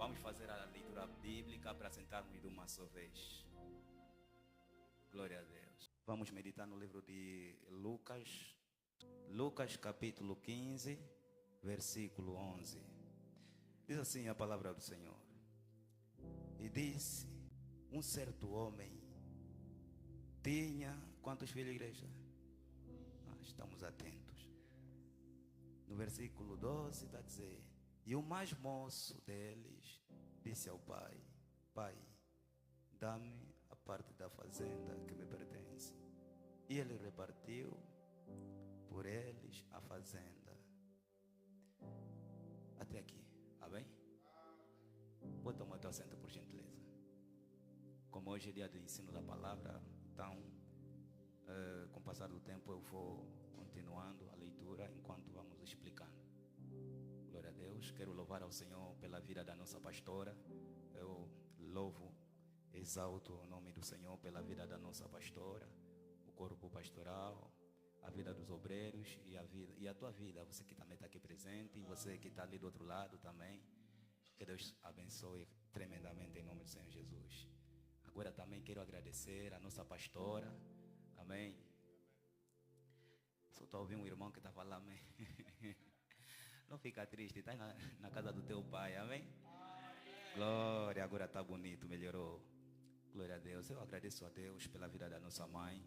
Vamos fazer a leitura bíblica para sentarmos de uma só vez. Glória a Deus. Vamos meditar no livro de Lucas. Lucas capítulo 15, versículo 11. Diz assim a palavra do Senhor. E disse, um certo homem tinha... Quantos filhos, igreja? Estamos atentos. No versículo 12 está a dizer... E o mais moço deles disse ao pai: Pai, dá-me a parte da fazenda que me pertence. E ele repartiu por eles a fazenda. Até aqui, amém? Pode tomar teu assento, por gentileza. Como hoje é dia do ensino da palavra, então, com o passar do tempo, eu vou continuando a leitura enquanto vamos explicando. Glória a Deus. Quero louvar ao Senhor pela vida da nossa pastora. Eu louvo, exalto o nome do Senhor pela vida da nossa pastora, o corpo pastoral, a vida dos obreiros e a tua vida, você que também está aqui presente e você que está ali do outro lado também. Que Deus abençoe tremendamente em nome do Senhor Jesus. Agora também quero agradecer a nossa pastora. Amém. Só estou ouvindo um irmão que estava lá, amém. Não fica triste, está na casa do teu pai, amém? Glória, agora está bonito, melhorou. Glória a Deus. Eu agradeço a Deus pela vida da nossa mãe,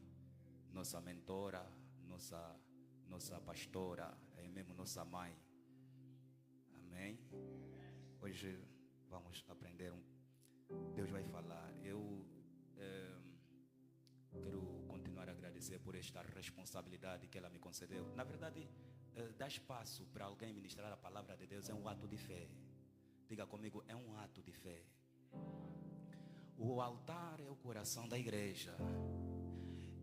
nossa mentora, nossa pastora, é mesmo nossa mãe. Amém? Hoje vamos aprender Deus vai falar. Eu quero continuar a agradecer por esta responsabilidade que ela me concedeu. Na verdade, dar espaço para alguém ministrar a palavra de Deus é um ato de fé. Diga comigo, é um ato de fé. O altar é o coração da igreja.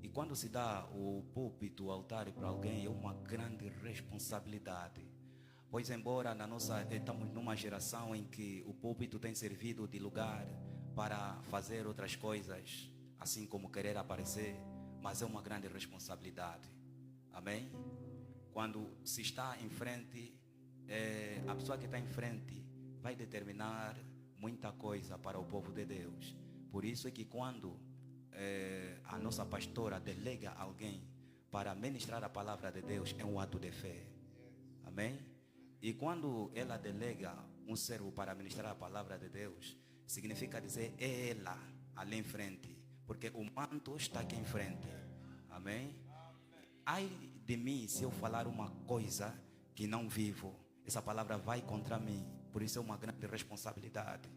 E quando se dá o púlpito, o altar para alguém, é uma grande responsabilidade. Pois embora estamos numa geração em que o púlpito tem servido de lugar para fazer outras coisas, assim como querer aparecer, mas é uma grande responsabilidade. Amém? Quando se está em frente, a pessoa que está em frente vai determinar muita coisa para o povo de Deus. Por isso é que quando a nossa pastora delega alguém para ministrar a palavra de Deus, é um ato de fé. Amém? E quando ela delega um servo para ministrar a palavra de Deus, significa dizer ela ali em frente, porque o manto está aqui em frente. Amém? Ai de mim se eu falar uma coisa que não vivo, essa palavra vai contra mim. Por isso é uma grande responsabilidade.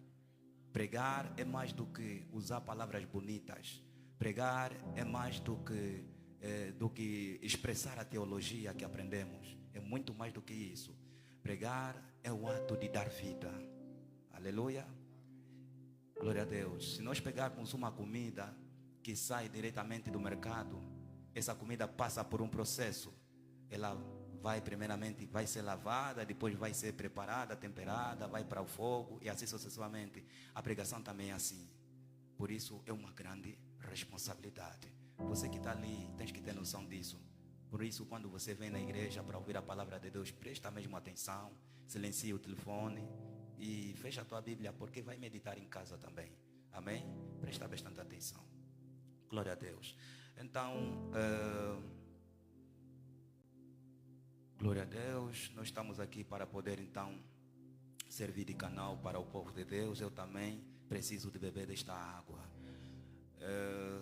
Pregar é mais do que usar palavras bonitas. Pregar é mais do que expressar a teologia que aprendemos. É muito mais do que isso. Pregar é o ato de dar vida. Aleluia. Glória a Deus. Se nós pegarmos uma comida que sai diretamente do mercado, essa comida passa por um processo. Ela primeiramente vai ser lavada, depois vai ser preparada, temperada, vai para o fogo e assim sucessivamente. A pregação também é assim. Por isso é uma grande responsabilidade. Você que está ali, tem que ter noção disso. Por isso, quando você vem na igreja para ouvir a palavra de Deus, presta mesmo atenção, silencia o telefone e fecha a tua Bíblia, porque vai meditar em casa também. Amém? Presta bastante atenção. Glória a Deus. Então, glória a Deus, nós estamos aqui para poder então servir de canal para o povo de Deus. Eu também preciso de beber desta água.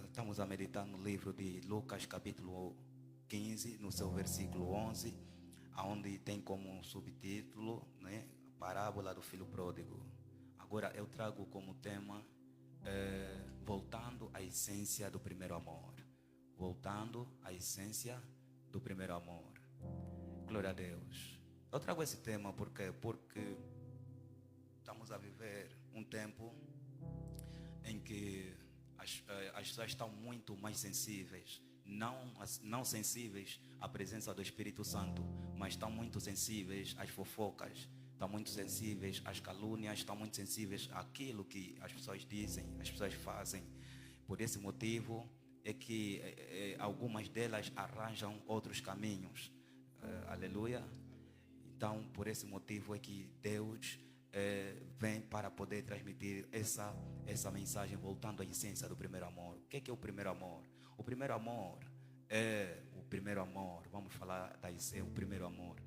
Estamos a meditar no livro de Lucas capítulo 15, no seu versículo 11, onde tem como subtítulo, né, a parábola do filho pródigo. Agora eu trago como tema voltando à essência do primeiro amor. Voltando à essência do primeiro amor. Glória a Deus. Eu trago esse tema porque estamos a viver um tempo em que as pessoas estão muito mais sensíveis. Não sensíveis à presença do Espírito Santo, mas estão muito sensíveis às fofocas, estão muito sensíveis às calúnias, estão muito sensíveis àquilo que as pessoas dizem, as pessoas fazem. Por esse motivo é que algumas delas arranjam outros caminhos. Aleluia. Então, por esse motivo é que Deus vem para poder transmitir essa mensagem, voltando à essência do primeiro amor. O que é o primeiro amor? O primeiro amor é o primeiro amor. Vamos falar da essência, o primeiro amor.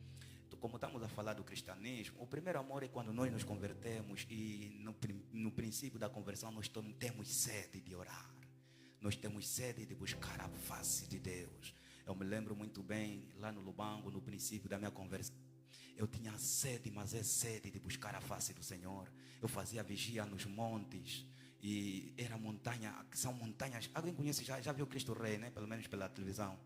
Como estamos a falar do cristianismo, o primeiro amor é quando nós nos convertemos e no princípio da conversão nós temos sede de orar. Nós temos sede de buscar a face de Deus. Eu me lembro muito bem, lá no Lubango, no princípio da minha conversão, eu tinha sede, mas é sede de buscar a face do Senhor. Eu fazia vigia nos montes e era montanha, são montanhas. Alguém conhece, já viu Cristo Rei, né? Pelo menos pela televisão.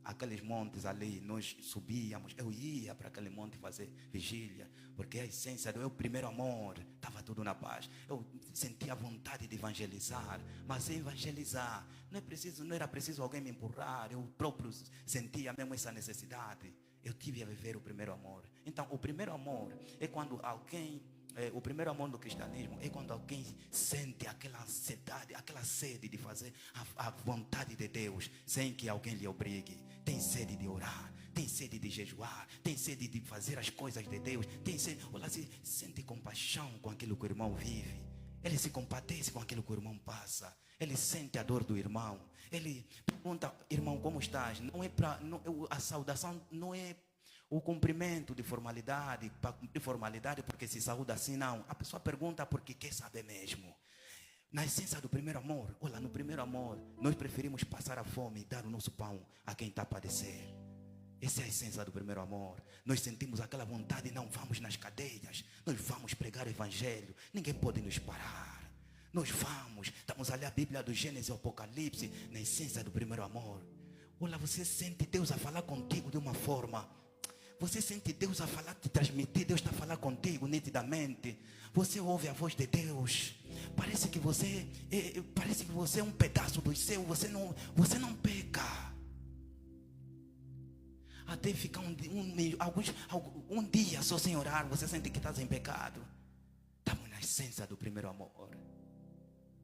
Aqueles montes ali, nós subíamos, eu ia para aquele monte fazer vigília, porque a essência do meu primeiro amor, estava tudo na paz. Eu sentia vontade de evangelizar, mas evangelizar, não era preciso alguém me empurrar, eu próprio sentia mesmo essa necessidade. Eu tive a viver o primeiro amor. Então, o primeiro amor é quando alguém, o primeiro amor do cristianismo é quando alguém sente aquela ansiedade, aquela sede de fazer a vontade de Deus, sem que alguém lhe obrigue. Tem sede de orar, tem sede de jejuar, tem sede de fazer as coisas de Deus, tem sede, olha, se sente compaixão com aquilo que o irmão vive. Ele se compadece com aquilo que o irmão passa. Ele sente a dor do irmão. Ele pergunta, irmão, como estás? A saudação não é o cumprimento de formalidade, para cumprir formalidade, porque se saúda assim, não. A pessoa pergunta porque quer saber mesmo. Na essência do primeiro amor, olha, no primeiro amor, nós preferimos passar a fome e dar o nosso pão a quem está a padecer. Essa é a essência do primeiro amor. Nós sentimos aquela vontade, não vamos nas cadeias, nós vamos pregar o evangelho, ninguém pode nos parar. Nós vamos, estamos a ler a Bíblia do Gênesis ao Apocalipse, na essência do primeiro amor. Olha, você sente Deus a falar contigo de uma forma. Você sente Deus a falar, te transmitir, Deus está a falar contigo nitidamente. Você ouve a voz de Deus. Parece que você é um pedaço do céu, você não peca. Até ficar um dia só sem orar, você sente que estás em pecado. Estamos na essência do primeiro amor.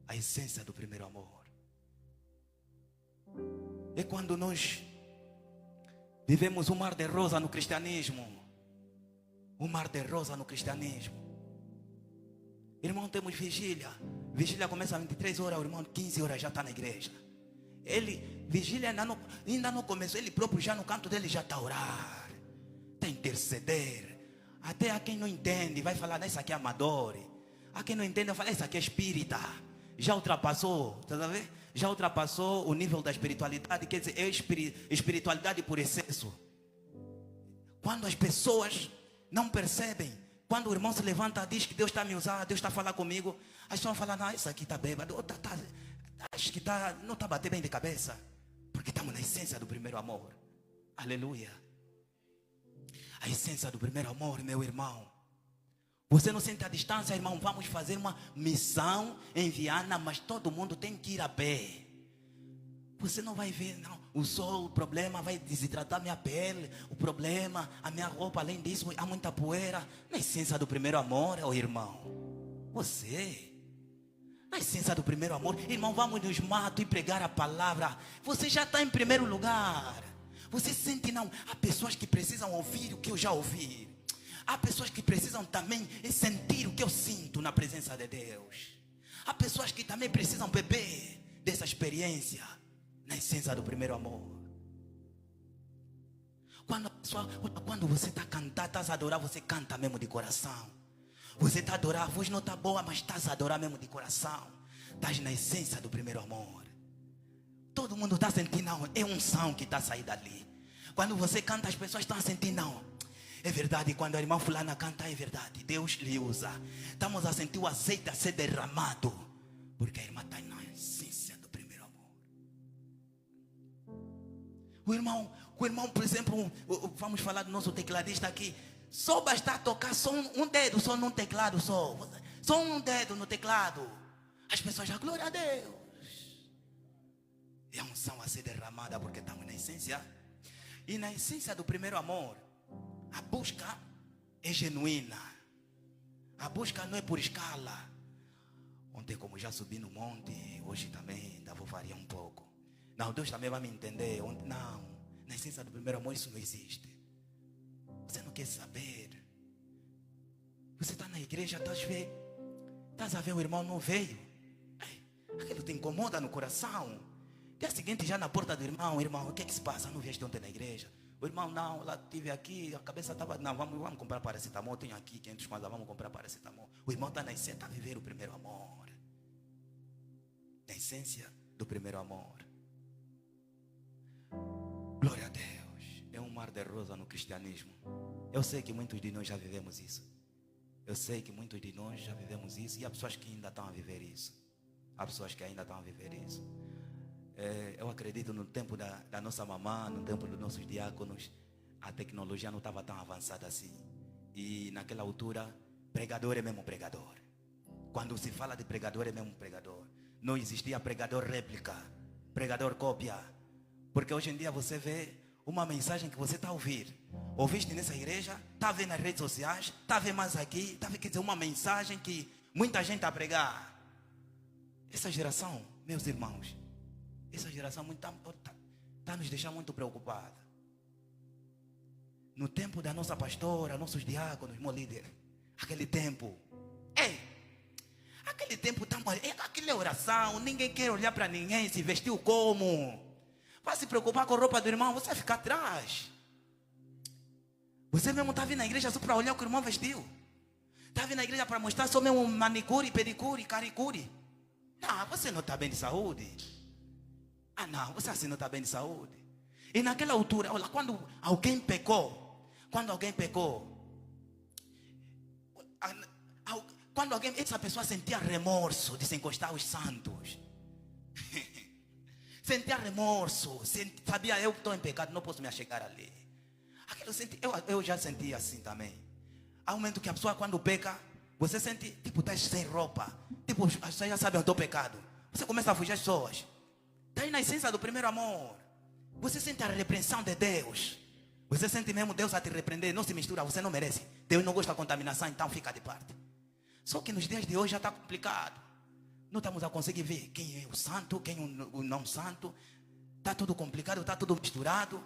A essência do primeiro amor é quando nós vivemos um mar de rosa no cristianismo. Um mar de rosa no cristianismo. Irmão, temos vigília. Vigília começa às 23 horas, o irmão 15 horas já está na igreja. Vigília ainda não começou, ele próprio já no canto dele já está a orar. Está a interceder. Até a quem não entende, vai falar, isso aqui é amador. A quem não entende, vai falar, isso aqui é espírita. Já ultrapassou, está a ver? Já ultrapassou o nível da espiritualidade, quer dizer, é espiritualidade por excesso. Quando as pessoas não percebem, quando o irmão se levanta e diz que Deus está a me usar, Deus está a falar comigo, as pessoas falam, não, isso aqui está bêbado, acho que não está a bater bem de cabeça, porque estamos na essência do primeiro amor. Aleluia. A essência do primeiro amor, meu irmão. Você não sente a distância, irmão? Vamos fazer uma missão em Viana, mas todo mundo tem que ir a pé. Você não vai ver, não. O sol, o problema vai desidratar minha pele. O problema, a minha roupa, além disso, há muita poeira. Na essência do primeiro amor, oh, irmão. Você, na essência do primeiro amor, irmão, vamos nos matos e pregar a palavra. Você já está em primeiro lugar. Você sente, não? Há pessoas que precisam ouvir o que eu já ouvi. Há pessoas que precisam também sentir o que eu sinto na presença de Deus. Há pessoas que também precisam beber dessa experiência na essência do primeiro amor. Quando você está a cantar, estás a adorar, você canta mesmo de coração. Você está a adorar, a voz não está boa, mas estás a adorar mesmo de coração. Estás na essência do primeiro amor. Todo mundo está sentindo, não, é unção que está a sair dali. Quando você canta, as pessoas estão a sentir, não. É verdade, quando a irmã fulana canta, é verdade, Deus lhe usa. Estamos a sentir o azeite a ser derramado, porque a irmã está na essência do primeiro amor. O irmão, por exemplo, vamos falar do nosso tecladista aqui. Só basta tocar só um dedo, só num teclado, só um dedo no teclado. As pessoas já, glória a Deus. É a unção a ser derramada, porque estamos na essência. E na essência do primeiro amor, a busca é genuína. A busca não é por escala. Ontem, como já subi no monte, hoje também ainda vou variar um pouco. Não, Deus também vai me entender. Não, na essência do primeiro amor isso não existe. Você não quer saber. Você está na igreja, estás a ver, o irmão não veio. Aquilo te incomoda no coração. Dia seguinte, já na porta do irmão, o que é que se passa? Não vieste ontem na igreja? O irmão, não, lá estive aqui, a cabeça estava, não, vamos comprar paracetamol, tenho aqui 500 kwanza, vamos comprar paracetamol. O irmão está na essência, está a viver o primeiro amor. Na essência do primeiro amor. Glória a Deus. É um mar de rosa no cristianismo. Eu sei que muitos de nós já vivemos isso. Eu sei que muitos de nós já vivemos isso. E há pessoas que ainda estão a viver isso. Há pessoas que ainda estão a viver isso. Eu acredito no tempo da nossa mamã, no tempo dos nossos diáconos, a tecnologia não estava tão avançada assim. E naquela altura, pregador é mesmo pregador. Quando se fala de pregador é mesmo pregador. Não existia pregador réplica, pregador cópia. Porque hoje em dia você vê uma mensagem que você está a ouvir. Ouviste nessa igreja, está a ver nas redes sociais, está a ver mais aqui, está a ver, quer dizer, uma mensagem que muita gente está a pregar. Essa geração, meus irmãos, essa geração está nos deixando muito preocupada. No tempo da nossa pastora, nossos diáconos, meu líder, aquele tempo, aquele tempo, aquela oração, ninguém quer olhar para ninguém, se vestiu como? Vai se preocupar com a roupa do irmão, você vai ficar atrás. Você mesmo está vindo na igreja só para olhar o que o irmão vestiu. Está vindo na igreja para mostrar só mesmo manicure, pedicure, caricure. Não, você não está bem de saúde. Não, você assim não está bem de saúde. E naquela altura, olha, quando alguém pecou, essa pessoa sentia remorso de se encostar aos santos. Sentia remorso, sabia, eu que estou em pecado, não posso me achegar ali. Eu já senti assim também. Há um momento que a pessoa quando peca, você sente, tipo, está sem roupa. Tipo, você já sabe o teu pecado. Você começa a fugir das pessoas. Está aí na essência do primeiro amor. Você sente a repreensão de Deus. Você sente mesmo Deus a te repreender. Não se mistura, você não merece. Deus não gosta da contaminação, então fica de parte. Só que nos dias de hoje já está complicado. Não estamos a conseguir ver quem é o santo, quem é o não santo. Está tudo complicado, está tudo misturado.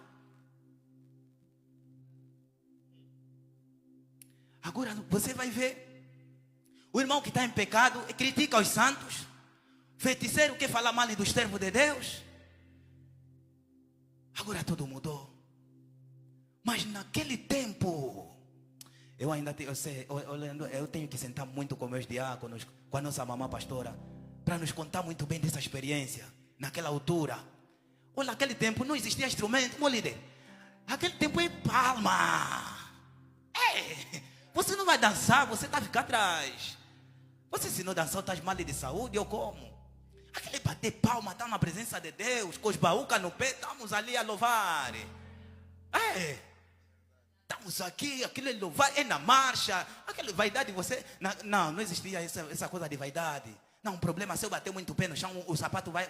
Agora você vai ver o irmão que está em pecado e critica os santos. Feiticeiro quer falar mal dos servos de Deus. Agora tudo mudou. Mas naquele tempo, eu tenho que sentar muito com meus diáconos, com a nossa mamã pastora, para nos contar muito bem dessa experiência. Naquela altura, olha, naquele tempo não existia instrumento, meu líder. Aquele tempo é palma. Você não vai dançar, você está a ficar atrás. Você se não dançar, está mal de saúde ou como? Aquele bater palma, está na presença de Deus, com os baúcas no pé, estamos ali a louvar. Estamos aqui, aquilo é louvar, é na marcha. Aquela vaidade, você... Não existia essa coisa de vaidade. Não, um problema, se eu bater muito pé no chão, o sapato vai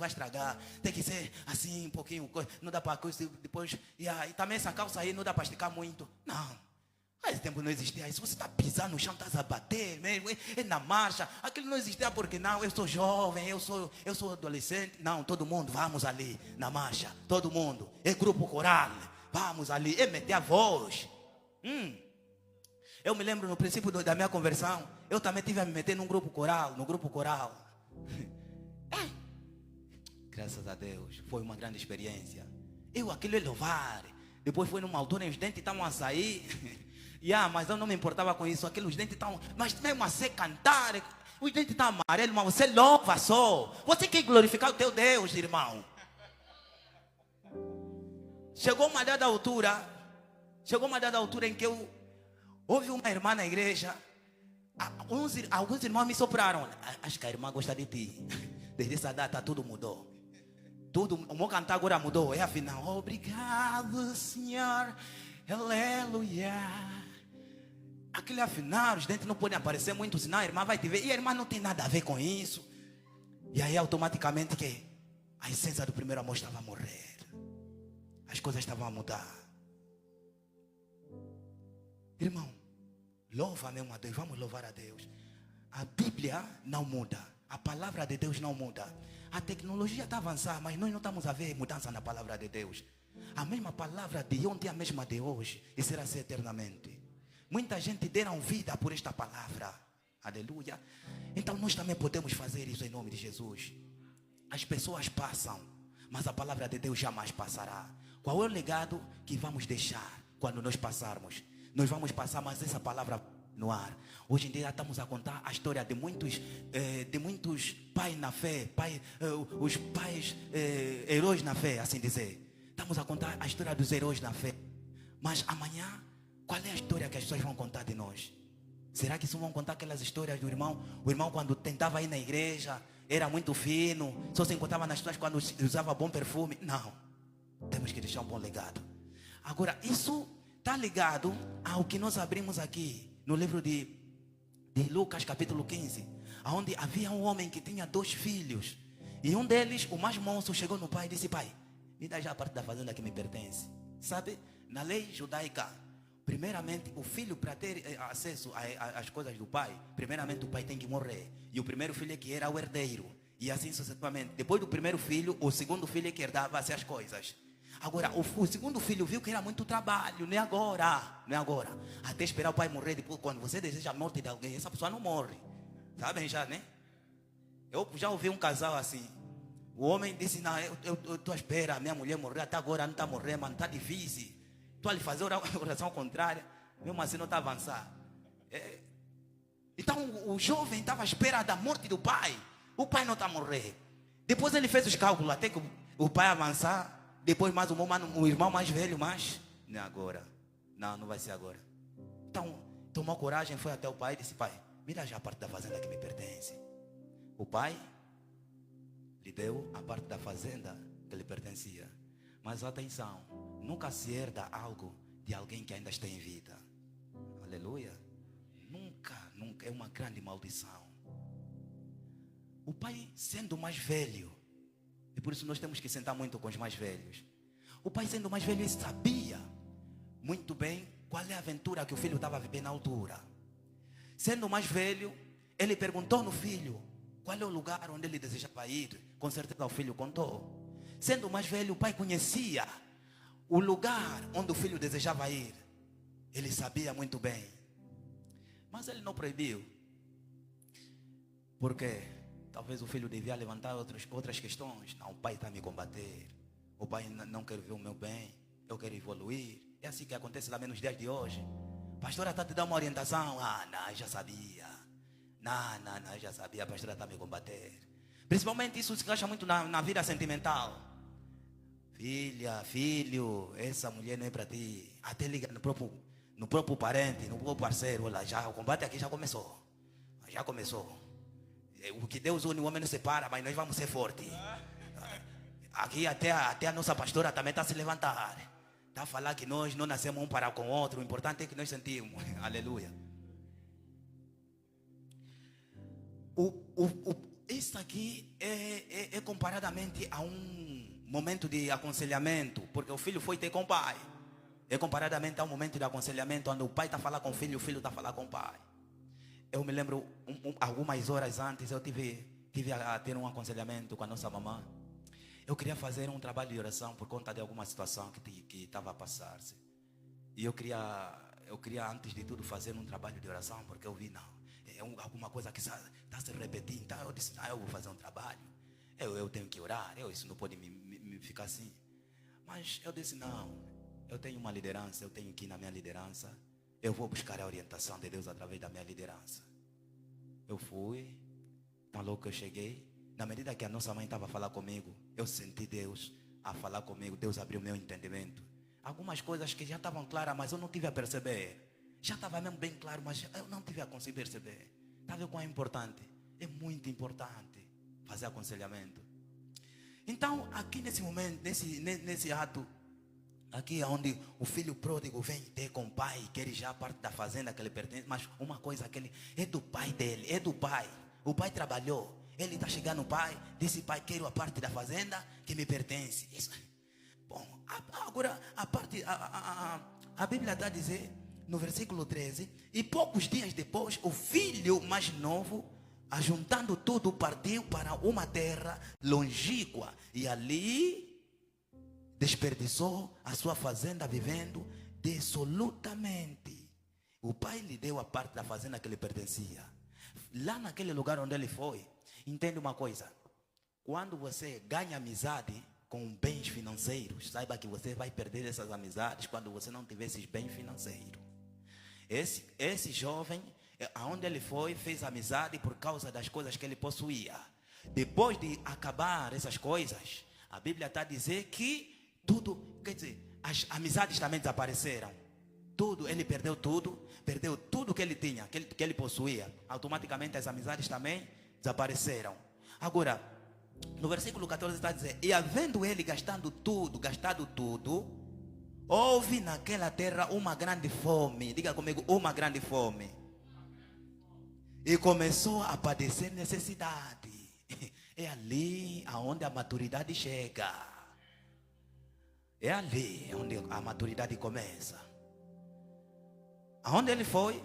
estragar. Tem que ser assim, um pouquinho, não dá para coisa, depois... E também essa calça aí não dá para esticar muito. Não. Nesse tempo não existia isso. Você está pisando no chão, está a bater mesmo, é na marcha. Aquilo não existia porque não, eu sou jovem, eu sou adolescente. Não, todo mundo, vamos ali na marcha. Todo mundo, é grupo coral. Vamos ali, é meter a voz. Eu me lembro no princípio da minha conversão, eu também tive a me meter no grupo coral. Graças a Deus, foi uma grande experiência. Aquilo é louvar. Depois foi numa altura, os dentes estavam a sair. Mas eu não me importava com isso. Aqueles dentes estavam... Mas mesmo assim cantar, os dentes estão amarelos, mas você louva só. Você quer glorificar o teu Deus, irmão. Chegou uma dada altura em que houve uma irmã na igreja. Alguns irmãos me sopraram. Acho que a irmã gosta de ti. Desde essa data tudo mudou. O meu cantar agora mudou. Afinal, obrigado, Senhor. Aleluia. Aquele afinal, os dentes não podem aparecer muito, senão a irmã vai te ver. E a irmã não tem nada a ver com isso. E aí automaticamente que a essência do primeiro amor estava a morrer. As coisas estavam a mudar. Irmão, louva mesmo a Deus, vamos louvar a Deus. A Bíblia não muda. A palavra de Deus não muda. A tecnologia está avançando, mas nós não estamos a ver mudança na palavra de Deus. A mesma palavra de ontem é a mesma de hoje e será assim eternamente. Muita gente deram vida por esta palavra. Aleluia. Então nós também podemos fazer isso em nome de Jesus. As pessoas passam, mas a palavra de Deus jamais passará. Qual é o legado que vamos deixar quando nós passarmos? Nós vamos passar, mas essa palavra no ar. Hoje em dia estamos a contar a história de muitos pais na fé, os pais heróis na fé, assim dizer. Estamos a contar a história dos heróis na fé. Mas amanhã, qual é a história que as pessoas vão contar de nós? Será que vão contar aquelas histórias do irmão? O irmão quando tentava ir na igreja, era muito fino, só se encontrava nas pessoas quando usava bom perfume. Não, temos que deixar um bom legado. Agora, isso está ligado ao que nós abrimos aqui, no livro de Lucas capítulo 15, onde havia um homem que tinha 2 filhos. E um deles, o mais moço, chegou no pai e disse: pai, me dá já a parte da fazenda que me pertence. Sabe, na lei judaica, primeiramente, o filho, para ter acesso às coisas do pai, primeiramente o pai tem que morrer. E o primeiro filho é que era o herdeiro. E assim sucessivamente. Depois do primeiro filho, o segundo filho é que herdava as coisas. Agora, o segundo filho viu que era muito trabalho. Não é agora. Até esperar o pai morrer. Depois, quando você deseja a morte de alguém, essa pessoa não morre. Sabem já, né? Eu já ouvi um casal assim. O homem disse: não, eu estou à espera, minha mulher morrer. Até agora não está morrendo, mas está difícil. Estou a lhe fazer oração contrária, mesmo assim não está a avançar. Então o jovem estava à espera da morte do pai. O pai não está a morrer. Depois ele fez os cálculos até que o pai avançar. Depois mais o irmão mais velho, mas não é agora. Não vai ser agora. Então tomou coragem, foi até o pai e disse: pai, me dá já a parte da fazenda que me pertence. O pai lhe deu a parte da fazenda que lhe pertencia. Mas atenção, nunca se herda algo de alguém que ainda está em vida. Aleluia. Nunca, é uma grande maldição. O pai sendo mais velho, e por isso nós temos que sentar muito com os mais velhos. O pai sendo mais velho, ele sabia muito bem qual é a aventura que o filho estava vivendo na altura. Sendo mais velho, ele perguntou no filho qual é o lugar onde ele desejava ir. Com certeza o filho contou. Sendo mais velho, o pai conhecia o lugar onde o filho desejava ir. Ele sabia muito bem. Mas ele não proibiu. Porque talvez o filho devia levantar outras questões. Não, o pai está a me combater. O pai não quer ver o meu bem. Eu quero evoluir. É assim que acontece lá nos dias de hoje. A pastora está te dando uma orientação. Não, eu já sabia. Não, eu já sabia. A pastora está a me combater. Principalmente isso se encaixa muito na vida sentimental. Filha, filho, essa mulher não é para ti. Até liga no próprio parente, no próprio parceiro. Olha, o combate aqui já começou. O que Deus une, o homem não separa, mas nós vamos ser fortes. Aqui até a nossa pastora também está a se levantar. Está a falar que nós não nascemos um para com o outro. O importante é que nós sentimos. Aleluia. Isso aqui é comparadamente a um momento de aconselhamento, porque o filho foi ter com o pai. É comparadamente a um momento de aconselhamento, onde o pai está a falar com o filho está a falar com o pai. Eu me lembro, algumas horas antes, eu tive a ter um aconselhamento com a nossa mamãe. Eu queria fazer um trabalho de oração por conta de alguma situação que estava a passar-se. E eu queria, antes de tudo, fazer um trabalho de oração, porque eu vi, alguma coisa que está se repetindo. Então eu disse: eu vou fazer um trabalho. Eu tenho que orar. Isso não pode me ficar assim. Mas eu disse: não, eu tenho uma liderança, eu tenho que ir na minha liderança. Eu vou buscar a orientação de Deus através da minha liderança. Eu fui. Então logo que eu cheguei, na medida que a nossa mãe estava a falar comigo, eu senti Deus a falar comigo. Deus abriu meu entendimento. Algumas coisas que já estavam claras, mas eu não tive a perceber. Já estava mesmo bem claro, mas eu não tive a conseguir perceber. Está vendo quão é importante? É muito importante fazer aconselhamento. Então, aqui nesse momento, nesse ato, aqui onde o filho pródigo vem ter com o pai, quer já a parte da fazenda que ele pertence, mas uma coisa que ele é do pai dele, é do pai. O pai trabalhou, ele está chegando no pai, disse: pai, quero a parte da fazenda que me pertence. Isso. Bom, agora a Bíblia está a dizer no versículo 13: e poucos dias depois, o filho mais novo, ajuntando tudo, partiu para uma terra longínqua e ali desperdiçou a sua fazenda vivendo dissolutamente. O pai lhe deu a parte da fazenda que lhe pertencia. Lá naquele lugar onde ele foi, entende uma coisa. Quando você ganha amizade com bens financeiros, saiba que você vai perder essas amizades quando você não tiver esses bens financeiros. Esse jovem, aonde ele foi, fez amizade por causa das coisas que ele possuía. Depois de acabar essas coisas, a Bíblia está a dizer que tudo, quer dizer, as amizades também desapareceram. Tudo, ele perdeu tudo que ele tinha, que ele possuía. Automaticamente as amizades também desapareceram. Agora, no versículo 14 está a dizer: e havendo ele gastado tudo, houve naquela terra uma grande fome. Diga comigo, uma grande fome. E começou a padecer necessidade. É ali aonde a maturidade chega. É ali onde a maturidade começa. Aonde ele foi,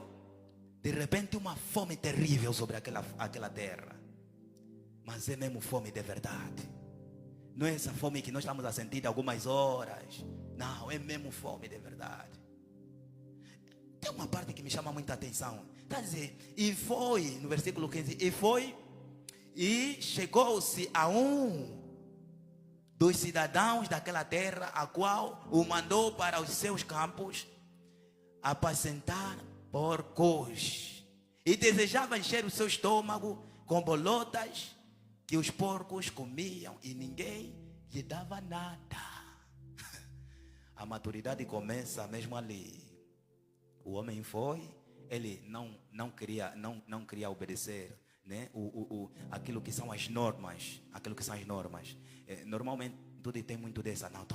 de repente uma fome terrível sobre aquela terra. Mas é mesmo fome de verdade. Não é essa fome que nós estamos a sentir de algumas horas. Não, é mesmo fome de verdade. Tem uma parte que me chama muita atenção. Está a dizer, e foi, no versículo 15, e foi, e chegou-se a um dos cidadãos daquela terra, a qual o mandou para os seus campos apacentar porcos. E desejava encher o seu estômago com bolotas que os porcos comiam, e ninguém lhe dava nada. A maturidade começa mesmo ali. O homem foi, ele não queria obedecer, né? Aquilo que são as normas. Normalmente tudo tem muito dessa. Não,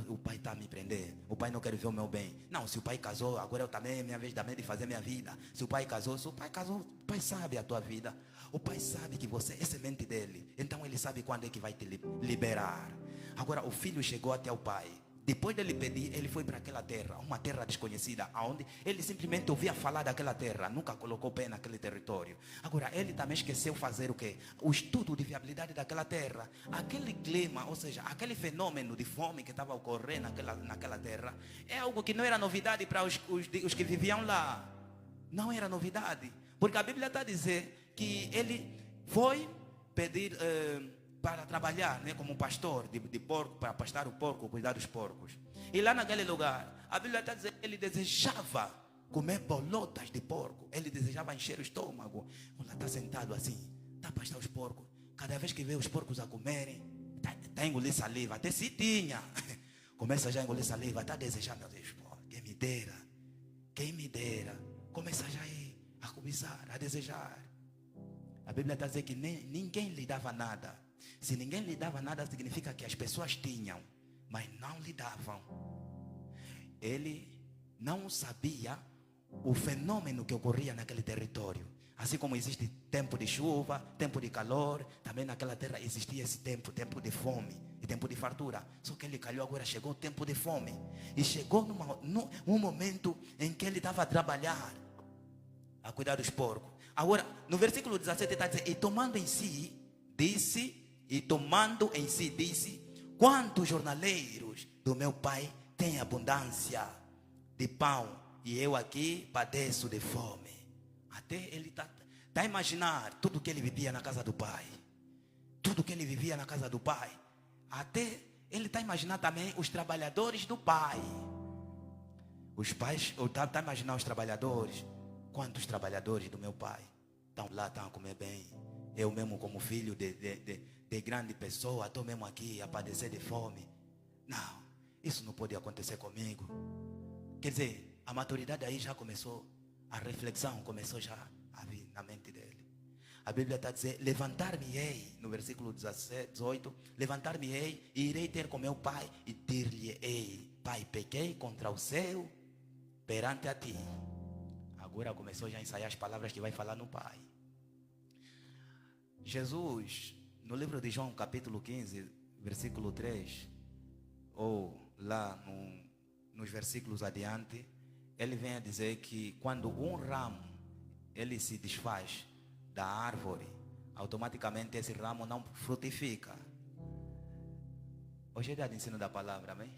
o pai está a me prender. O pai não quer ver o meu bem. Não, se o pai casou, agora eu também é minha vez também de fazer minha vida. Se o pai casou, o pai sabe a tua vida. O pai sabe que você é semente dele. Então ele sabe quando é que vai te liberar. Agora o filho chegou até o pai. Depois dele pedir, ele foi para aquela terra, uma terra desconhecida, onde ele simplesmente ouvia falar daquela terra, nunca colocou pé naquele território. Agora, ele também esqueceu fazer o quê? O estudo de viabilidade daquela terra. Aquele clima, ou seja, aquele fenômeno de fome que estava ocorrendo naquela terra, é algo que não era novidade para os que viviam lá. Não era novidade. Porque a Bíblia está a dizer que ele foi pedir para trabalhar, né, como pastor de porco, para pastar o porco, cuidar dos porcos. E lá naquele lugar, a Bíblia está dizendo que ele desejava comer bolotas de porco. Ele desejava encher o estômago. Olha, está sentado assim, está a pastar os porcos. Cada vez que vê os porcos a comerem, está a engolir saliva. Até se tinha, começa já a engolir saliva, está desejando. Quem me dera. Começa já a cobiçar, a desejar. A Bíblia está dizendo que ninguém lhe dava nada. Se ninguém lhe dava nada, significa que as pessoas tinham, mas não lhe davam. Ele não sabia o fenômeno que ocorria naquele território. Assim como existe tempo de chuva, tempo de calor, também naquela terra existia esse tempo de fome e tempo de fartura. Só que ele calhou agora, chegou o tempo de fome. E chegou num momento em que ele estava a trabalhar, a cuidar dos porcos. Agora, no versículo 17 está dizendo, e tomando em si, disse, quantos jornaleiros do meu pai têm abundância de pão, e eu aqui padeço de fome. Até ele está a imaginar tudo que ele vivia na casa do pai. Até ele está a imaginar também os trabalhadores do pai. Os pais, está a imaginar os trabalhadores. Quantos trabalhadores do meu pai estão lá, estão a comer bem. Eu mesmo como filho de grande pessoa, estou mesmo aqui a padecer de fome. Não, isso não pode acontecer comigo. Quer dizer, a maturidade aí já começou, a reflexão começou já a vir na mente dele. A Bíblia está dizendo, levantar-me-ei, no versículo 18, levantar-me-ei e irei ter com meu pai e dir-lhe-ei, pai, pequei contra o céu perante a ti. Agora começou já a ensaiar as palavras que vai falar no pai. Jesus, no livro de João, capítulo 15, versículo 3, ou lá nos versículos adiante, ele vem a dizer que quando um ramo ele se desfaz da árvore, automaticamente esse ramo não frutifica. Hoje é dia de ensino da palavra, amém?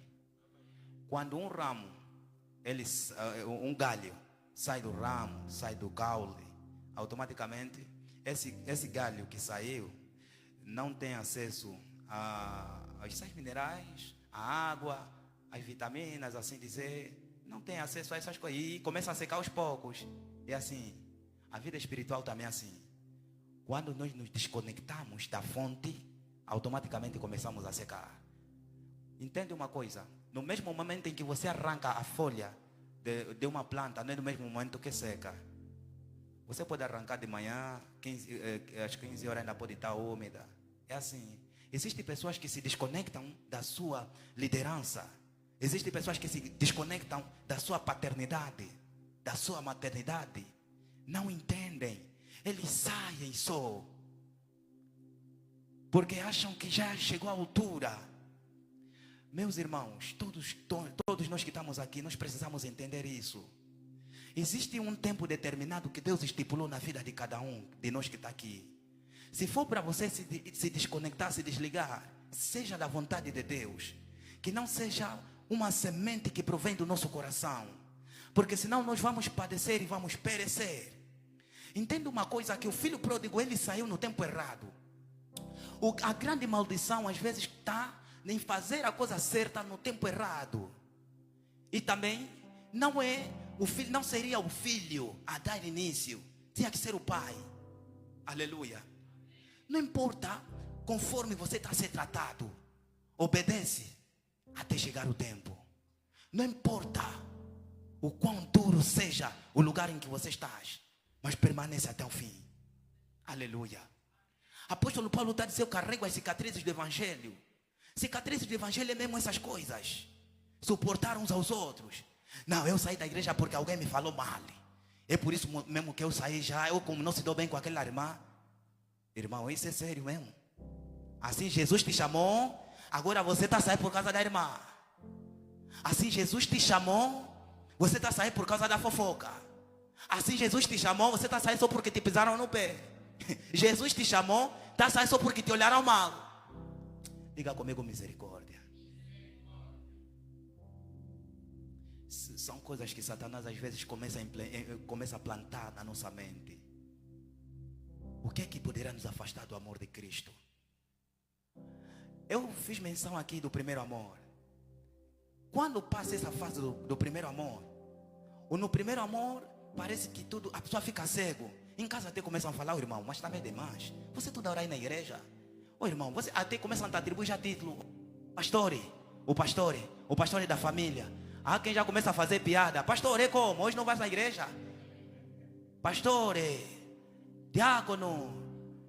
Quando um ramo um galho sai do ramo, sai do caule, automaticamente esse galho que saiu não tem acesso aos sais minerais, à água, às vitaminas, assim dizer, não tem acesso a essas coisas e começa a secar aos poucos. É assim, a vida espiritual também é assim. Quando nós nos desconectamos da fonte, automaticamente começamos a secar. Entende uma coisa? No mesmo momento em que você arranca a folha de uma planta, não é no mesmo momento que seca. Você pode arrancar de manhã, às 15 horas ainda pode estar úmida. É assim. Existem pessoas que se desconectam da sua liderança. Existem pessoas que se desconectam da sua paternidade, da sua maternidade. Não entendem. Eles saem só. Porque acham que já chegou a altura. Meus irmãos, todos nós que estamos aqui, nós precisamos entender isso. Existe um tempo determinado que Deus estipulou na vida de cada um de nós que está aqui. Se for para você se desconectar, se desligar, seja da vontade de Deus. Que não seja uma semente que provém do nosso coração. Porque senão nós vamos padecer e vamos perecer. Entenda uma coisa, que o filho pródigo, ele saiu no tempo errado. A grande maldição às vezes está em fazer a coisa certa no tempo errado. E também não seria o filho a dar início, tinha que ser o pai. Aleluia. Não importa conforme você está a ser tratado, obedece até chegar o tempo. Não importa o quão duro seja o lugar em que você estás, mas permanece até o fim. Aleluia. Apóstolo Paulo está dizendo: eu carrego as cicatrizes do evangelho. Cicatrizes do evangelho é mesmo essas coisas. Suportar uns aos outros. Não, eu saí da igreja porque alguém me falou mal. É por isso mesmo que eu saí já. Eu, como não se dou bem com aquela irmã. Irmão, isso é sério mesmo. Assim Jesus te chamou, agora você está saindo por causa da irmã. Assim Jesus te chamou, você está saindo por causa da fofoca. Assim Jesus te chamou, você está saindo só porque te pisaram no pé. Jesus te chamou, está saindo só porque te olharam mal. Diga comigo: misericórdia. São coisas que Satanás às vezes começa a plantar na nossa mente. O que é que poderá nos afastar do amor de Cristo? Eu fiz menção aqui do primeiro amor. Quando passa essa fase do primeiro amor, ou no primeiro amor, parece que tudo, a pessoa fica cego. Em casa até começam a falar: o irmão, mas também é demais. Você toda hora aí na igreja. Ô irmão, você até começam a atribuir já título. O pastor da família. Há quem já começa a fazer piada: pastor, é como? Hoje não vais na igreja? Pastor, diácono.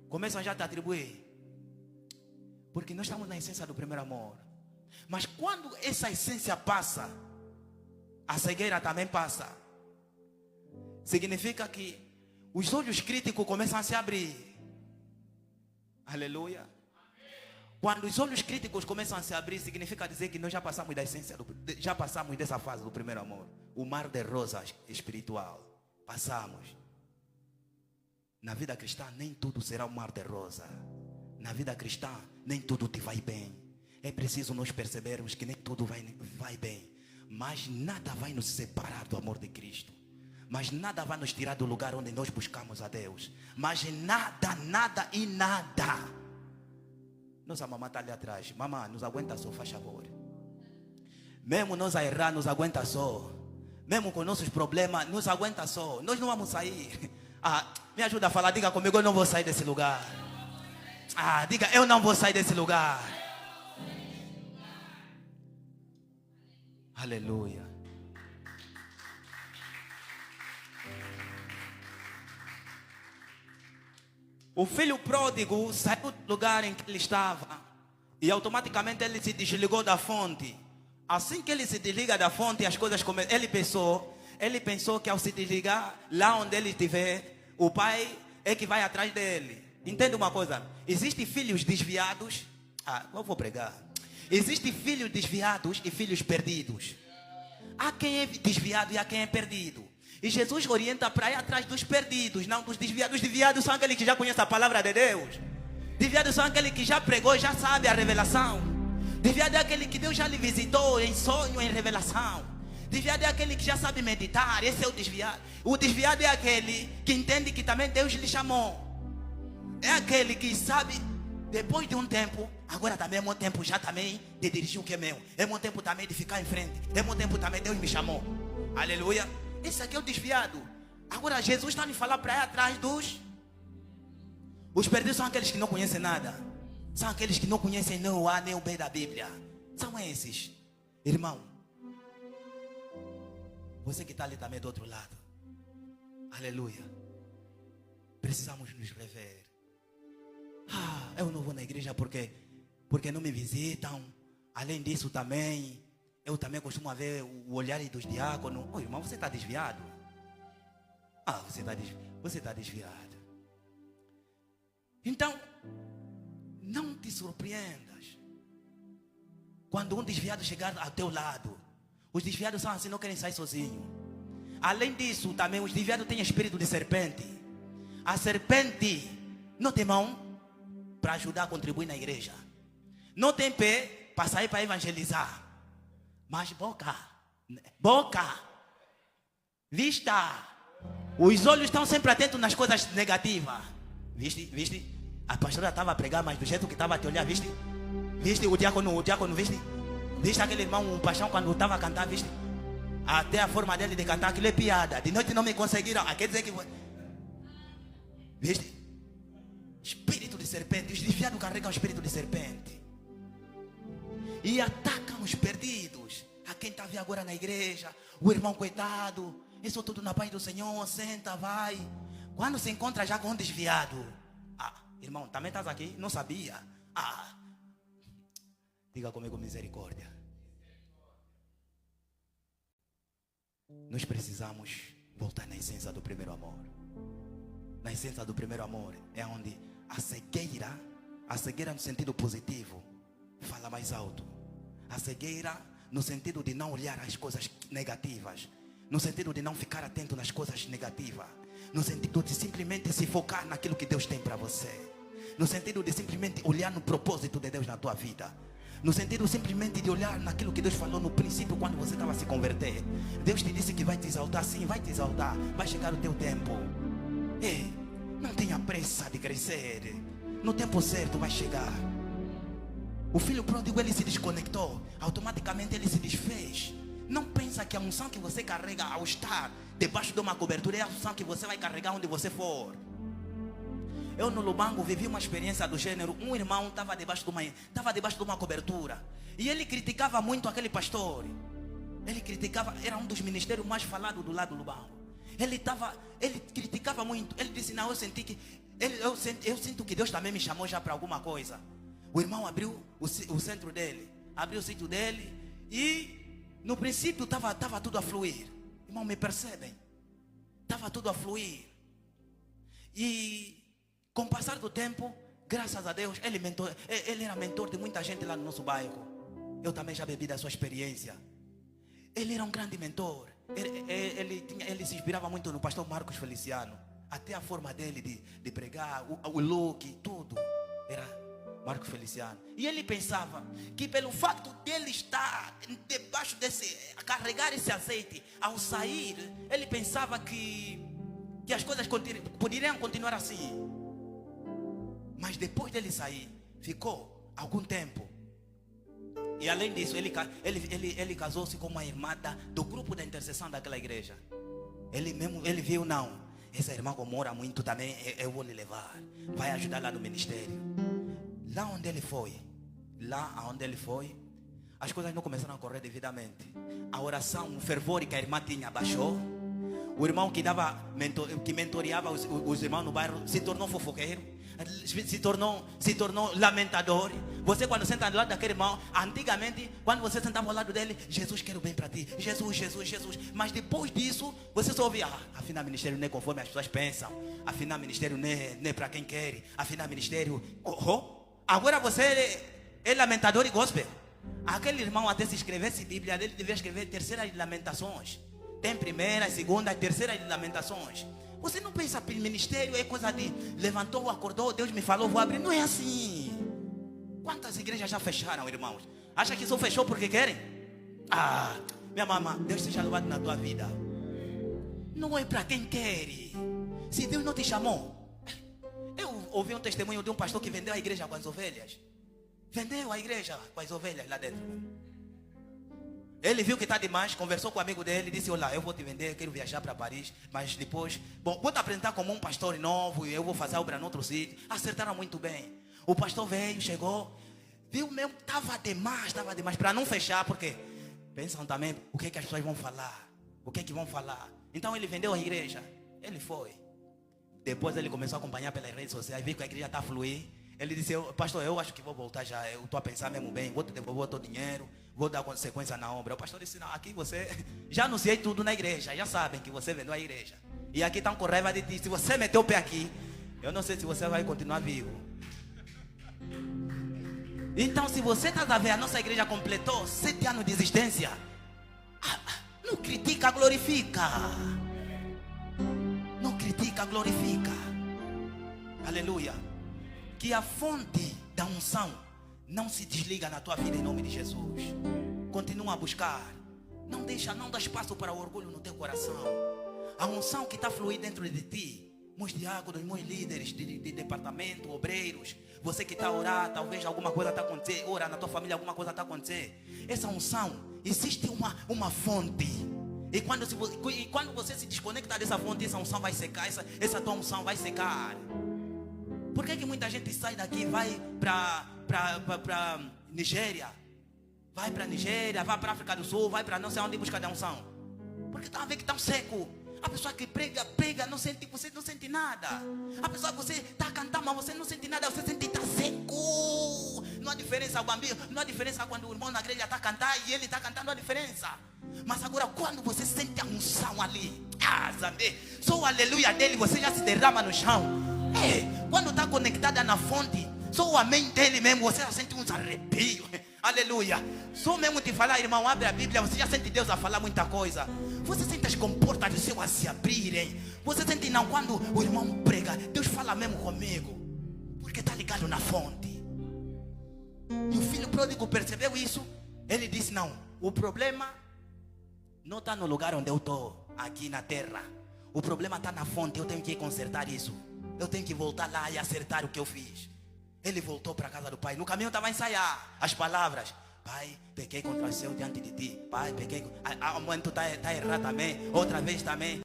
Começam já a te atribuir. Porque nós estamos na essência do primeiro amor. Mas quando essa essência passa, a cegueira também passa. Significa que os olhos críticos começam a se abrir. Aleluia. Quando os olhos críticos começam a se abrir, significa dizer que nós já passamos da essência, já passamos dessa fase do primeiro amor. O mar de rosas espiritual. Passamos. Na vida cristã nem tudo será um mar de rosa. Na vida cristã nem tudo te vai bem. É preciso nós percebermos que nem tudo vai bem. Mas nada vai nos separar do amor de Cristo. Mas nada vai nos tirar do lugar onde nós buscamos a Deus. Mas nada. Nossa mamãe está ali atrás. Mamãe, nos aguenta só, faz favor. Mesmo nós a errar, nos aguenta só. Mesmo com nossos problemas, nos aguenta só. Nós não vamos sair. Me ajuda a falar, diga comigo: eu não vou sair desse lugar. Diga: eu não vou sair desse lugar. Aleluia. O filho pródigo saiu do lugar em que ele estava e automaticamente ele se desligou da fonte. Assim que ele se desliga da fonte, as coisas começam. Ele pensou que ao se desligar, lá onde ele estiver, o pai é que vai atrás dele. Entende uma coisa? Existem filhos desviados. Eu vou pregar. Existem filhos desviados e filhos perdidos. Há quem é desviado e há quem é perdido. E Jesus orienta para ir atrás dos perdidos, não dos desviados. Os desviados são aqueles que já conhecem a palavra de Deus. Desviados são aqueles que já pregou e já sabe a revelação. Desviado é aquele que Deus já lhe visitou em sonho, em revelação. Desviado é aquele que já sabe meditar. Esse é o desviado. O desviado é aquele que entende que também Deus lhe chamou. É aquele que sabe, depois de um tempo, agora também é meu tempo já também de dirigir o que é meu. É meu tempo também de ficar em frente. É meu tempo também, Deus me chamou. Aleluia. Esse aqui é o desviado. Agora Jesus está me falando para ir atrás dos... Os perdidos são aqueles que não conhecem nada. São aqueles que não conhecem nem o A nem o B da Bíblia. São esses. Irmão, você que está ali também do outro lado. Aleluia. Precisamos nos rever. Eu não vou na igreja porque não me visitam. Além disso também, eu também costumo ver o olhar dos diáconos. Irmão, você está desviado. Você está desviado. Então, não te surpreendas quando um desviado chegar ao teu lado. Os desviados são assim, não querem sair sozinhos. Além disso, também os desviados têm espírito de serpente. A serpente não tem mão para ajudar a contribuir na igreja. Não tem pé para sair para evangelizar. Mas boca, vista. Os olhos estão sempre atentos nas coisas negativas. Viste? A pastora estava a pregar, mas do jeito que estava a te olhar, viste? O diácono, viste? Viste aquele irmão, o paixão, quando estava a cantar, viste? Até a forma dele de cantar, aquilo é piada. De noite não me conseguiram. Quer dizer que... Viste? Espírito de serpente. Os desviados carregam o espírito de serpente. E atacam os perdidos. A quem está vendo agora na igreja. O irmão coitado. Isso tudo na paz do Senhor. Senta, vai. Quando se encontra já com um desviado. Irmão, também estás aqui? Não sabia? Diga comigo, misericórdia. Nós precisamos voltar na essência do primeiro amor. Na essência do primeiro amor é onde a cegueira no sentido positivo, fala mais alto. A cegueira no sentido de não olhar as coisas negativas, no sentido de não ficar atento nas coisas negativas, no sentido de simplesmente se focar naquilo que Deus tem para você, no sentido de simplesmente olhar no propósito de Deus na tua vida, no sentido simplesmente de olhar naquilo que Deus falou no princípio quando você estava a se converter. Deus te disse que vai te exaltar. Sim, vai te exaltar. Vai chegar o teu tempo. Não tenha pressa de crescer. No tempo certo vai chegar. O filho pródigo, ele se desconectou. Automaticamente ele se desfez. Não pensa que a unção que você carrega ao estar debaixo de uma cobertura é a unção que você vai carregar onde você for. Eu no Lubango vivi uma experiência do gênero. Um irmão estava debaixo de uma cobertura. E ele criticava muito aquele pastor. Ele criticava, era um dos ministérios mais falados do lado do Lubango. Ele criticava muito. Ele disse, não, eu sinto que Deus também me chamou já para alguma coisa. O irmão abriu o centro dele. Abriu o sítio dele. E no princípio estava tudo a fluir. Irmão, me percebem? Estava tudo a fluir. E com o passar do tempo, graças a Deus, ele era mentor de muita gente lá no nosso bairro. Eu também já bebi da sua experiência. Ele era um grande mentor. Ele se inspirava muito no pastor Marcos Feliciano. Até a forma dele de pregar, o look, tudo. Era Marcos Feliciano. E ele pensava que pelo fato dele estar debaixo carregar esse azeite, ao sair, ele pensava que as coisas poderiam continuar assim. Mas depois dele sair, ficou algum tempo. E além disso, ele casou-se com uma irmã do grupo da intercessão daquela igreja. Ele viu, não, essa irmã que mora muito também, eu vou lhe levar. Vai ajudar lá no ministério. Lá onde ele foi, as coisas não começaram a correr devidamente. A oração, o fervor que a irmã tinha baixou. O irmão que mentoreava os irmãos no bairro se tornou fofoqueiro. Se tornou lamentador. Você quando senta do lado daquele irmão, antigamente, quando você sentava ao lado dele, Jesus, quero bem para ti, Jesus. Mas depois disso, você só ouvia, afinal ministério não é conforme as pessoas pensam. Afinal ministério não é para quem quer. Afinal ministério, agora você é lamentador e gospel. Aquele irmão até se escrevesse Bíblia, ele devia escrever terceiras lamentações. Tem primeira, segunda, terceira lamentações. Você não pensa que o ministério é coisa de levantou, acordou, Deus me falou, vou abrir. Não é assim. Quantas igrejas já fecharam, irmãos? Acha que só fechou porque querem? Minha mamãe, Deus seja louvado na tua vida. Não é para quem quer. Se Deus não te chamou. Eu ouvi um testemunho de um pastor que vendeu a igreja com as ovelhas. Vendeu a igreja com as ovelhas lá dentro. Ele viu que está demais, conversou com o amigo dele, disse: olha, eu vou te vender, eu quero viajar para Paris, mas depois, vou te apresentar como um pastor novo e eu vou fazer obra em outro sítio. Acertaram muito bem. O pastor veio, chegou, viu mesmo, estava demais, para não fechar, porque pensam também, o que é que as pessoas vão falar? O que é que vão falar? Então ele vendeu a igreja, ele foi. Depois ele começou a acompanhar pelas redes sociais, viu que a igreja está a fluir. Ele disse: pastor, eu acho que vou voltar já, eu estou a pensar mesmo bem, vou te devolver o teu dinheiro, vou dar consequência na obra. O pastor disse: não, aqui você, já anunciei tudo na igreja, já sabem que você vendeu a igreja. E aqui estão com raiva de ti, se você meter o pé aqui, eu não sei se você vai continuar vivo. Então, se você está a ver, a nossa igreja completou 7 anos de existência. Não critica, glorifica. Não critica, glorifica. Aleluia. Que a fonte da unção não se desliga na tua vida em nome de Jesus. Continua a buscar. Não dá espaço para o orgulho no teu coração. A unção que está a fluir dentro de ti. Meus diáconos, meus líderes de departamento, obreiros. Você que está a orar, talvez alguma coisa está acontecendo. Ora, na tua família alguma coisa está acontecendo. Essa unção, existe uma fonte. E quando você se desconecta dessa fonte, essa unção vai secar. Essa tua unção vai secar. Por que muita gente sai daqui e vai para Nigéria? Vai para Nigéria, vai para África do Sul, vai para não sei onde buscar a unção. Porque está a ver que está seco. A pessoa que prega, você não sente nada. A pessoa que você está a cantar, mas você não sente nada, você sente que está seco. Não há diferença, não há diferença quando o irmão na igreja está a cantar e ele está cantando, não há diferença. Mas agora quando você sente a unção ali, só o aleluia dele, você já se derrama no chão. Quando está conectada na fonte, só o amém dele mesmo, você já sente uns arrepios. Aleluia. Só mesmo te falar, irmão, abre a Bíblia, você já sente Deus a falar muita coisa. Você sente as comportas do céu a se abrirem. Você sente não, quando o irmão prega, Deus fala mesmo comigo, porque está ligado na fonte. E o filho pródigo percebeu isso. Ele disse: não, o problema não está no lugar onde eu estou, aqui na terra. O problema está na fonte, eu tenho que consertar isso. Eu tenho que voltar lá e acertar o que eu fiz. Ele voltou para a casa do pai. No caminho estava a ensaiar as palavras: pai, pequei contra o céu diante de ti. Pai, pequei. A mãe, tu está errado também. Outra vez também.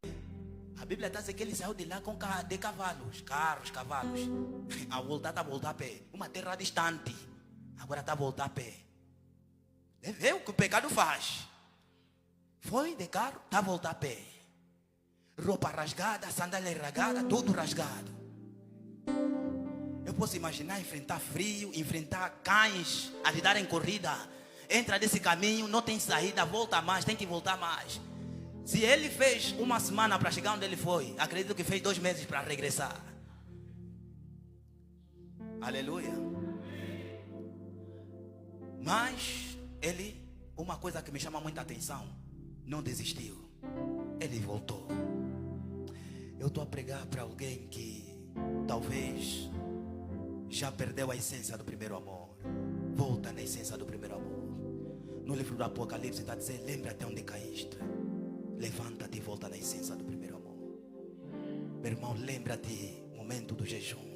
A Bíblia está dizendo que ele saiu de lá com de cavalos, carros, cavalos. A voltar, está a voltar a pé. Uma terra distante. Agora está a voltar a pé. Vê o que o pecado faz. Foi de carro, está a voltar a pé. Roupa rasgada, sandália rasgada, tudo rasgado. Eu posso imaginar enfrentar frio, enfrentar cães a lhe darem corrida. Entra desse caminho, não tem saída, volta mais, tem que voltar mais. Se ele fez uma semana para chegar onde ele foi, acredito que fez 2 meses para regressar. Aleluia. Mas ele, uma coisa que me chama muita atenção, não desistiu. Ele voltou. Eu estou a pregar para alguém que talvez já perdeu a essência do primeiro amor. Volta na essência do primeiro amor. No livro do Apocalipse está dizendo: lembra-te onde caíste. Levanta-te e volta na essência do primeiro amor. Meu irmão, lembra-te no momento do jejum.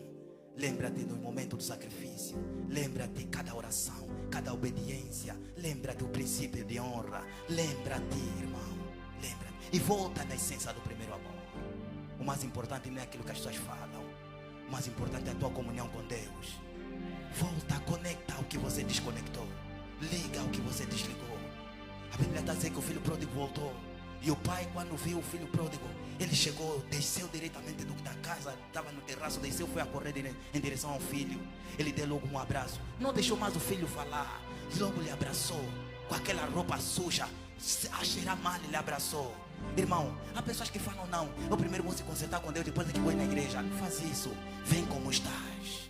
Lembra-te no momento do sacrifício. Lembra-te cada oração, cada obediência. Lembra-te do princípio de honra. Lembra-te, irmão. Lembra-te. E volta na essência do primeiro amor. O mais importante não é aquilo que as pessoas falam. O mais importante é a tua comunhão com Deus. Volta, conecta o que você desconectou. Liga o que você desligou. A Bíblia está dizendo que o filho pródigo voltou. E o pai, quando viu o filho pródigo, ele chegou, desceu diretamente da casa, estava no terraço, desceu, foi a correr em direção ao filho. Ele deu logo um abraço. Não deixou mais o filho falar. Logo lhe abraçou. Com aquela roupa suja, a cheirar mal, ele abraçou. Irmão, há pessoas que falam: não, eu primeiro vou se consertar com Deus, depois é que vou ir na igreja. Não faz isso. Vem como estás.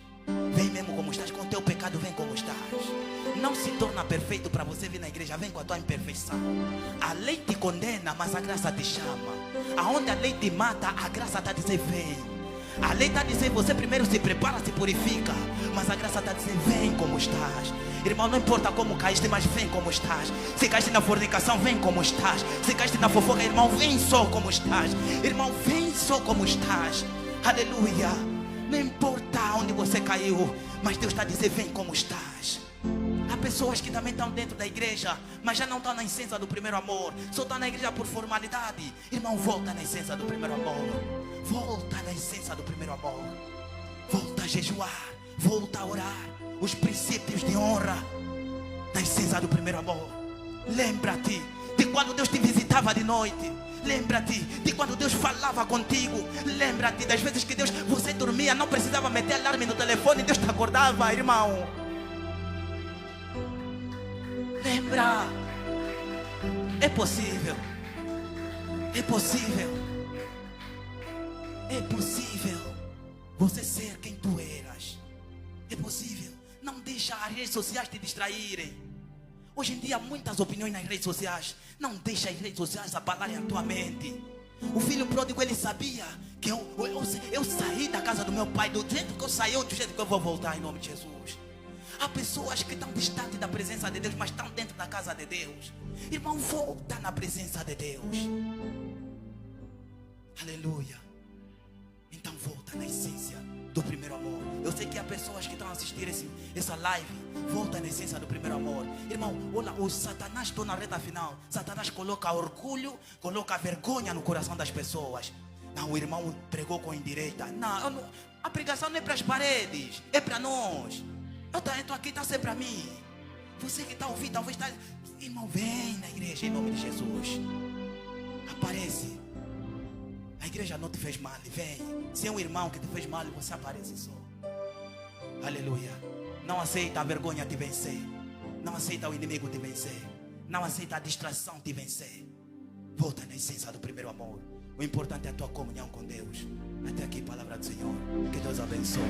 Vem mesmo como estás. Com o teu pecado, vem como estás. Não se torna perfeito para você vir na igreja. Vem com a tua imperfeição. A lei te condena, mas a graça te chama. Aonde a lei te mata, a graça está a dizer: vem. A lei está a dizer: você primeiro se prepara, se purifica, Mas a graça está a dizer, vem como estás. Irmão, não importa como caíste, mas vem como estás. Se caíste na fornicação, vem como estás. Se caíste na fofoca, irmão, vem só como estás. Irmão, vem só como estás. Aleluia. Não importa onde você caiu, mas Deus está a dizer, vem como estás. Há pessoas que também estão dentro da igreja, mas já não estão na essência do primeiro amor. Só estão na igreja por formalidade. Irmão, volta na essência do primeiro amor. Volta na essência do primeiro amor. Volta a jejuar, volta a orar. Os princípios de honra na essência do primeiro amor. Lembra-te de quando Deus te visitava de noite. Lembra-te de quando Deus falava contigo. Lembra-te das vezes que você dormia, não precisava meter alarme no telefone, Deus te acordava, irmão. Lembra? É possível. É possível. É possível você ser quem tu eras. É possível. Não deixa as redes sociais te distraírem. Hoje em dia há muitas opiniões nas redes sociais. Não deixa as redes sociais abalarem a tua mente. O filho pródigo, ele sabia que eu saí da casa do meu pai. Do jeito que eu saí, do jeito que eu vou voltar, em nome de Jesus. Há pessoas que estão distantes da presença de Deus, mas estão dentro da casa de Deus. Irmão, volta na presença de Deus. Aleluia. Então volta na essência do primeiro amor. Eu sei que há pessoas que estão a assistir essa live. Volta na essência do primeiro amor. Irmão, olha, o Satanás está na reta final. Satanás coloca orgulho, coloca vergonha no coração das pessoas. Não, o irmão pregou com indireita. Não, a pregação não é para as paredes, é para nós. Eu estou aqui, está a ser para mim. Você que está ouvindo, talvez está... Irmão, vem na igreja em nome de Jesus. Aparece. A igreja não te fez mal, vem. Se é um irmão que te fez mal, você aparece só. Aleluia. Não aceita a vergonha te vencer. Não aceita o inimigo te vencer. Não aceita a distração te vencer. Volta na essência do primeiro amor. O importante é a tua comunhão com Deus. Até aqui, palavra do Senhor. Que Deus abençoe.